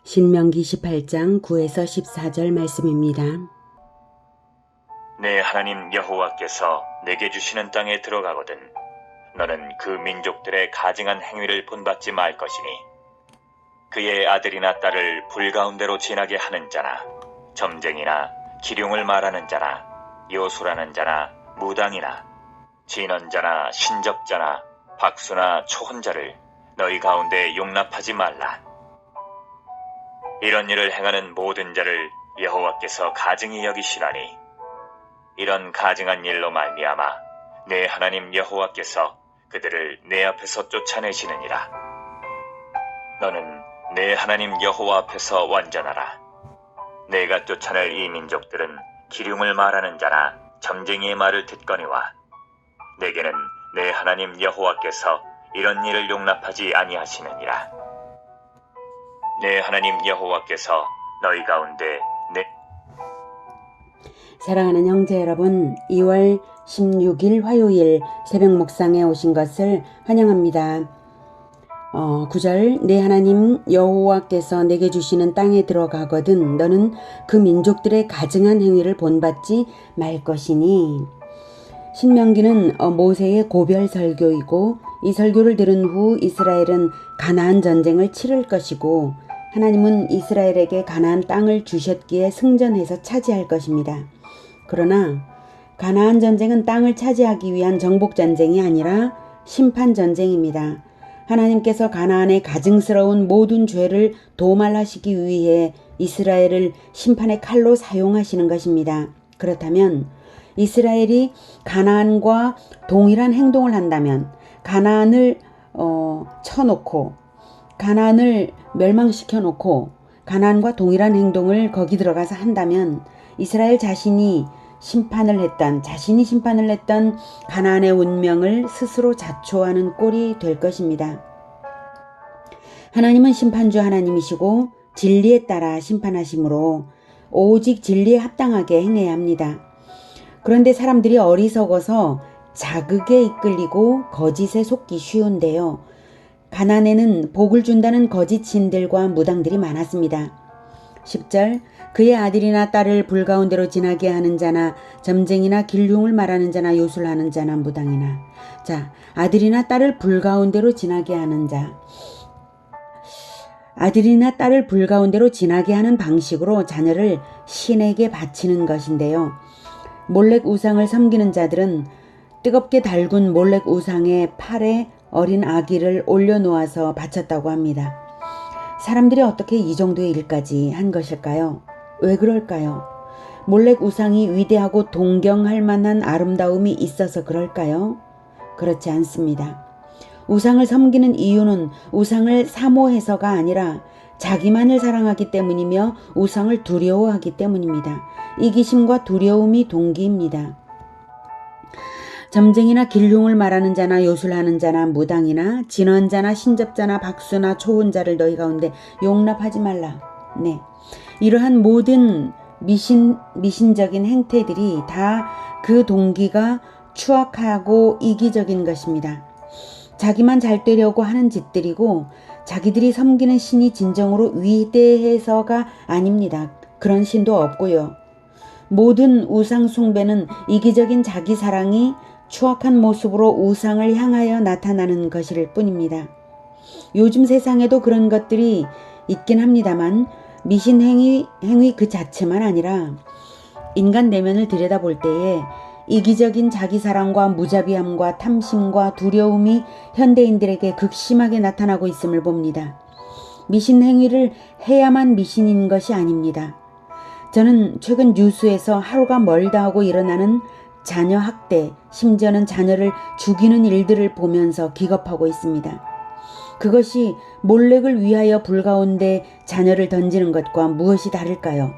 신명기 18장 9에서 14절 말씀입니다. 내 하나님 여호와께서 내게 주시는 땅에 들어가거든 너는 그 민족들의 가증한 행위를 본받지 말 것이니 그의 아들이나 딸을 불 가운데로 지나게 하는 자나 점쟁이나 기륭을 말하는 자나 요술하는 자나 무당이나 진언자나 신접자나 박수나 초혼자를 너희 가운데 용납하지 말라. 이런 일을 행하는 모든 자를 여호와께서 가증히 여기시나니 이런 가증한 일로 말미암아 내 하나님 여호와께서 그들을 내 앞에서 쫓아내시느니라. 너는 내 하나님 여호와 앞에서 완전하라. 내가 쫓아낼 이 민족들은 기륭을 말하는 자나 점쟁이의 말을 듣거니와 내게는 내 하나님 여호와께서 이런 일을 용납하지 아니하시느니라. 내 하나님 여호와께서 너희 가운데 사랑하는 형제 여러분, 2월 16일 화요일 새벽 묵상에 오신 것을 환영합니다. 9절 내 하나님 여호와께서 내게 주시는 땅에 들어가거든 너는 그 민족들의 가증한 행위를 본받지 말 것이니. 신명기는 모세의 고별 설교이고 이 설교를 들은 후 이스라엘은 가나안 전쟁을 치를 것이고 하나님은 이스라엘에게 가나안 땅을 주셨기에 승전해서 차지할 것입니다. 그러나 가나안 전쟁은 땅을 차지하기 위한 정복 전쟁이 아니라 심판 전쟁입니다. 하나님께서 가나안의 가증스러운 모든 죄를 도말하시기 위해 이스라엘을 심판의 칼로 사용하시는 것입니다. 그렇다면 이스라엘이 가나안과 동일한 행동을 한다면 가나안을 쳐놓고 가나안을 멸망시켜 놓고 가나안과 동일한 행동을 거기 들어가서 한다면 이스라엘 자신이 심판을 했던 가나안의 운명을 스스로 자초하는 꼴이 될 것입니다. 하나님은 심판주 하나님이시고 진리에 따라 심판하시므로 오직 진리에 합당하게 행해야 합니다. 그런데 사람들이 어리석어서 자극에 이끌리고 거짓에 속기 쉬운데요. 가나안에는 복을 준다는 거짓 신들과 무당들이 많았습니다. 10절 그의 아들이나 딸을 불 가운데로 지나게 하는 자나 점쟁이나 길흉을 말하는 자나 요술하는 자나 무당이나. 아들이나 딸을 불 가운데로 지나게 하는 자. 아들이나 딸을 불 가운데로 지나게 하는 방식으로 자녀를 신에게 바치는 것인데요. 몰렉 우상을 섬기는 자들은 뜨겁게 달군 몰렉 우상의 팔에 어린 아기를 올려놓아서 바쳤다고 합니다. 사람들이 어떻게 이 정도의 일까지 한 것일까요? 왜 그럴까요? 몰렉 우상이 위대하고 동경할 만한 아름다움이 있어서 그럴까요? 그렇지 않습니다. 우상을 섬기는 이유는 우상을 사모해서가 아니라 자기만을 사랑하기 때문이며 우상을 두려워하기 때문입니다. 이기심과 두려움이 동기입니다. 점쟁이나 길흉을 말하는 자나 요술하는 자나 무당이나 진언자나 신접자나 박수나 초혼자를 너희 가운데 용납하지 말라. 네, 이러한 모든 미신적인 행태들이 다 그 동기가 추악하고 이기적인 것입니다. 자기만 잘 되려고 하는 짓들이고 자기들이 섬기는 신이 진정으로 위대해서가 아닙니다. 그런 신도 없고요. 모든 우상 숭배는 이기적인 자기 사랑이 추악한 모습으로 우상을 향하여 나타나는 것일 뿐입니다. 요즘 세상에도 그런 것들이 있긴 합니다만 미신 행위 그 자체만 아니라 인간 내면을 들여다볼 때에 이기적인 자기 사랑과 무자비함과 탐심과 두려움이 현대인들에게 극심하게 나타나고 있음을 봅니다. 미신 행위를 해야만 미신인 것이 아닙니다. 저는 최근 뉴스에서 하루가 멀다 하고 일어나는 자녀 학대, 심지어는 자녀를 죽이는 일들을 보면서 기겁하고 있습니다. 그것이 몰렉을 위하여 불 가운데 자녀를 던지는 것과 무엇이 다를까요?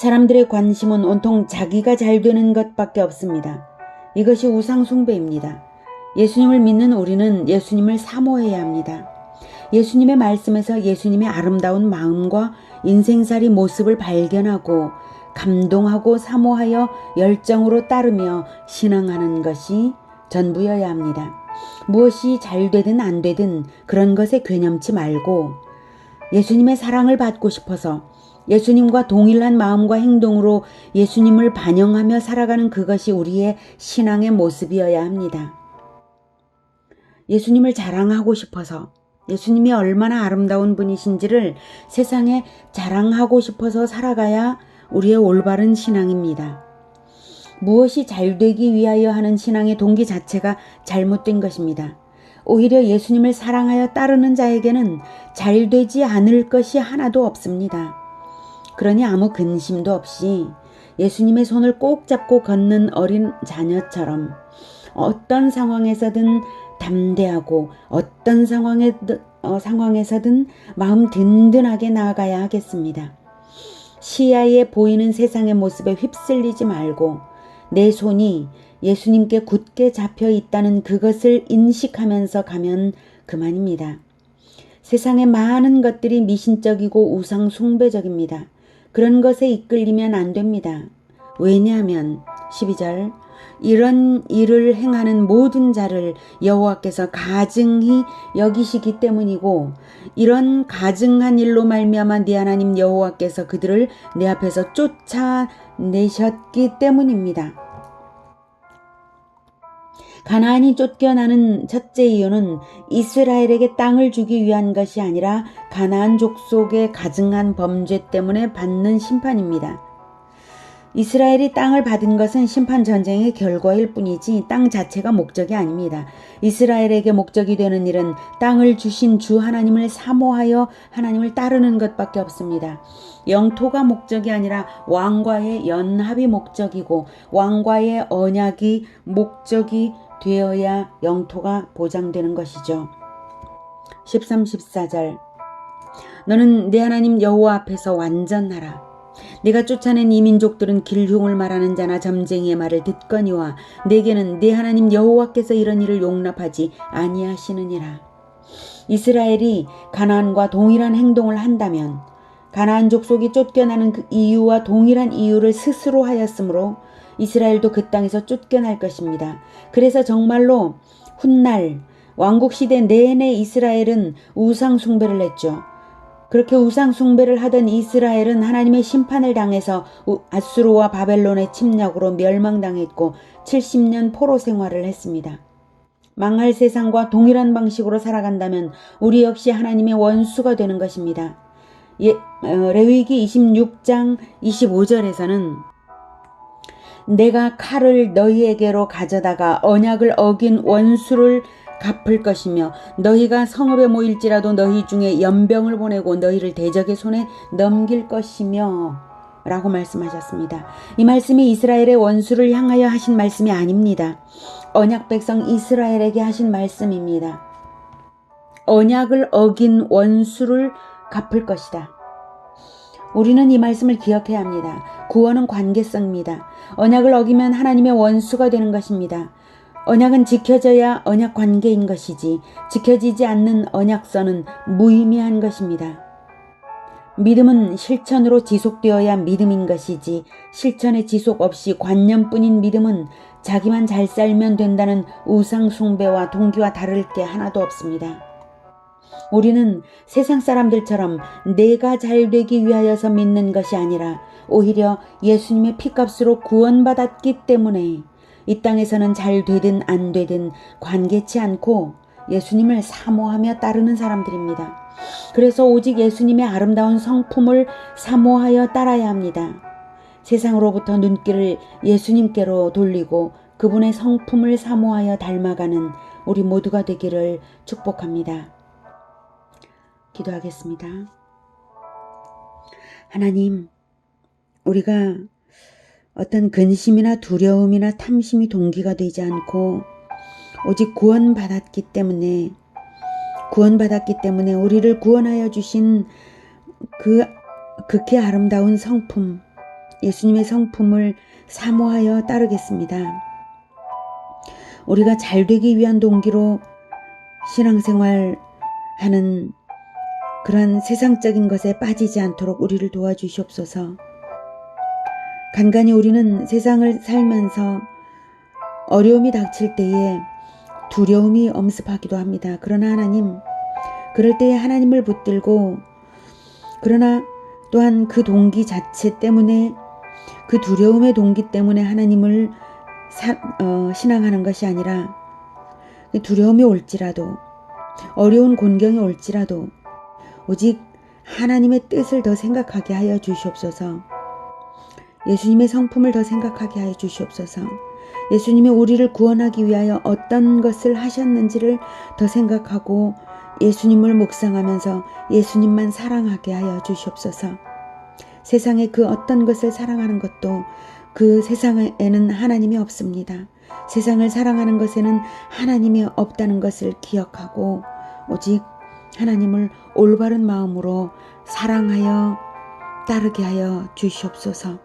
사람들의 관심은 온통 자기가 잘 되는 것밖에 없습니다. 이것이 우상 숭배입니다. 예수님을 믿는 우리는 예수님을 사모해야 합니다. 예수님의 말씀에서 예수님의 아름다운 마음과 인생살이 모습을 발견하고 감동하고 사모하여 열정으로 따르며 신앙하는 것이 전부여야 합니다. 무엇이 잘 되든 안 되든 그런 것에 괴념치 말고 예수님의 사랑을 받고 싶어서 예수님과 동일한 마음과 행동으로 예수님을 반영하며 살아가는 그것이 우리의 신앙의 모습이어야 합니다. 예수님을 자랑하고 싶어서 예수님이 얼마나 아름다운 분이신지를 세상에 자랑하고 싶어서 살아가야 우리의 올바른 신앙입니다. 무엇이 잘되기 위하여 하는 신앙의 동기 자체가 잘못된 것입니다. 오히려 예수님을 사랑하여 따르는 자에게는 잘되지 않을 것이 하나도 없습니다. 그러니 아무 근심도 없이 예수님의 손을 꼭 잡고 걷는 어린 자녀처럼 어떤 상황에서든 담대하고 어떤 상황에서든 마음 든든하게 나아가야 하겠습니다. 시야에 보이는 세상의 모습에 휩쓸리지 말고 내 손이 예수님께 굳게 잡혀 있다는 그것을 인식하면서 가면 그만입니다. 세상의 많은 것들이 미신적이고 우상 숭배적입니다. 그런 것에 이끌리면 안 됩니다. 왜냐하면 12절 이런 일을 행하는 모든 자를 여호와께서 가증히 여기시기 때문이고 이런 가증한 일로 말미암아 네 하나님 여호와께서 그들을 내 앞에서 쫓아내셨기 때문입니다. 가나안이 쫓겨나는 첫째 이유는 이스라엘에게 땅을 주기 위한 것이 아니라 가나안 족속의 가증한 범죄 때문에 받는 심판입니다. 이스라엘이 땅을 받은 것은 심판 전쟁의 결과일 뿐이지 땅 자체가 목적이 아닙니다. 이스라엘에게 목적이 되는 일은 땅을 주신 주 하나님을 사모하여 하나님을 따르는 것밖에 없습니다. 영토가 목적이 아니라 왕과의 연합이 목적이고 왕과의 언약이 목적이 되어야 영토가 보장되는 것이죠. 13, 14절 너는 내 하나님 여호와 앞에서 완전하라. 내가 쫓아낸 이 민족들은 길흉을 말하는 자나 점쟁이의 말을 듣거니와 내게는 내 하나님 여호와께서 이런 일을 용납하지 아니하시느니라. 이스라엘이 가나안과 동일한 행동을 한다면 가나안 족속이 쫓겨나는 그 이유와 동일한 이유를 스스로 하였으므로 이스라엘도 그 땅에서 쫓겨날 것입니다. 그래서 정말로 훗날 왕국시대 내내 이스라엘은 우상 숭배를 했죠. 그렇게 우상 숭배를 하던 이스라엘은 하나님의 심판을 당해서 아수르와 바벨론의 침략으로 멸망당했고 70년 포로 생활을 했습니다. 망할 세상과 동일한 방식으로 살아간다면 우리 역시 하나님의 원수가 되는 것입니다. 레위기 26장 25절에서는 내가 칼을 너희에게로 가져다가 언약을 어긴 원수를 갚을 것이며 너희가 성읍에 모일지라도 너희 중에 연병을 보내고 너희를 대적의 손에 넘길 것이며 라고 말씀하셨습니다. 이 말씀이 이스라엘의 원수를 향하여 하신 말씀이 아닙니다. 언약 백성 이스라엘에게 하신 말씀입니다. 언약을 어긴 원수를 갚을 것이다. 우리는 이 말씀을 기억해야 합니다. 구원은 관계성입니다. 언약을 어기면 하나님의 원수가 되는 것입니다. 언약은 지켜져야 언약 관계인 것이지 지켜지지 않는 언약서는 무의미한 것입니다. 믿음은 실천으로 지속되어야 믿음인 것이지 실천의 지속 없이 관념뿐인 믿음은 자기만 잘 살면 된다는 우상 숭배와 동기와 다를 게 하나도 없습니다. 우리는 세상 사람들처럼 내가 잘 되기 위하여서 믿는 것이 아니라 오히려 예수님의 피값으로 구원받았기 때문에 이 땅에서는 잘 되든 안 되든 관계치 않고 예수님을 사모하며 따르는 사람들입니다. 그래서 오직 예수님의 아름다운 성품을 사모하여 따라야 합니다. 세상으로부터 눈길을 예수님께로 돌리고 그분의 성품을 사모하여 닮아가는 우리 모두가 되기를 축복합니다. 기도하겠습니다. 하나님, 우리가 어떤 근심이나 두려움이나 탐심이 동기가 되지 않고 오직 구원받았기 때문에 우리를 구원하여 주신 그 극히 아름다운 성품, 예수님의 성품을 사모하여 따르겠습니다. 우리가 잘되기 위한 동기로 신앙생활하는 그런 세상적인 것에 빠지지 않도록 우리를 도와주시옵소서. 간간히 우리는 세상을 살면서 어려움이 닥칠 때에 두려움이 엄습하기도 합니다. 그러나 하나님, 그럴 때에 하나님을 붙들고 그러나 또한 그 동기 자체 때문에, 그 두려움의 동기 때문에 하나님을 신앙하는 것이 아니라, 두려움이 올지라도, 어려운 곤경이 올지라도 오직 하나님의 뜻을 더 생각하게 하여 주시옵소서. 예수님의 성품을 더 생각하게 하여 주시옵소서. 예수님이 우리를 구원하기 위하여 어떤 것을 하셨는지를 더 생각하고 예수님을 묵상하면서 예수님만 사랑하게 하여 주시옵소서. 세상에 그 어떤 것을 사랑하는 것도 그 세상에는 하나님이 없습니다. 세상을 사랑하는 것에는 하나님이 없다는 것을 기억하고 오직 하나님을 올바른 마음으로 사랑하여 따르게 하여 주시옵소서.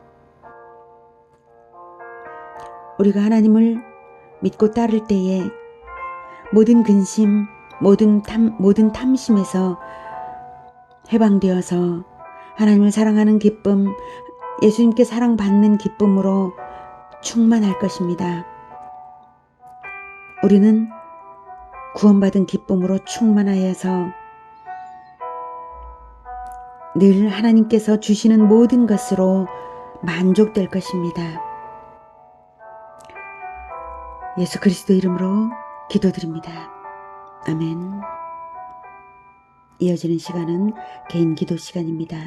우리가 하나님을 믿고 따를 때에 모든 근심, 모든 탐심에서 해방되어서 하나님을 사랑하는 기쁨, 예수님께 사랑받는 기쁨으로 충만할 것입니다. 우리는 구원받은 기쁨으로 충만하여서 늘 하나님께서 주시는 모든 것으로 만족될 것입니다. 예수 그리스도 이름으로 기도드립니다. 아멘. 이어지는 시간은 개인 기도 시간입니다.